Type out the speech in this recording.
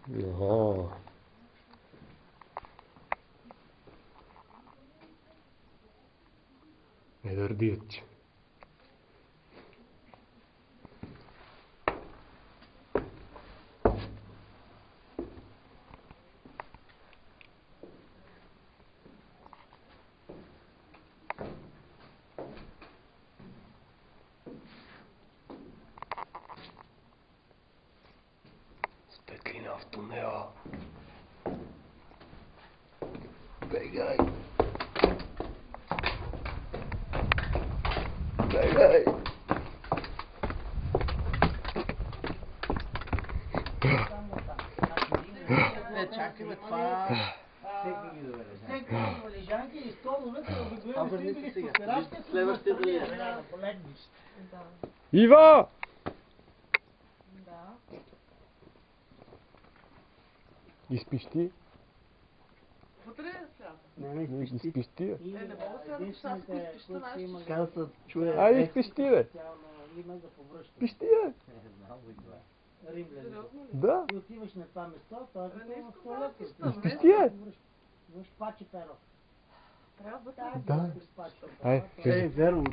Jaha. Недърдият. Светлина в тунела. Бегай! Бегай! Чакай бе, това... Всеки лежанки и столове, обикновено сте били с пирачка, следващия да да полегнеш. Ива! Да. Изпиш ти? Вътре ли сега? Не, Изпиш ти, бе. Не мога сега да пиша, ако изпища нашето. Така се чуе... Айде, изпиш ти, бе. Има да повръща. Пиш ти, бе. Римляни. Сериозно ли? Да. Ти отиваш на това место, това е Не в искам да туалета. пищам, Изпиш не ти, бе. Имаш паче перо. трябва да Да. Паче. Айде, кажи. Верно.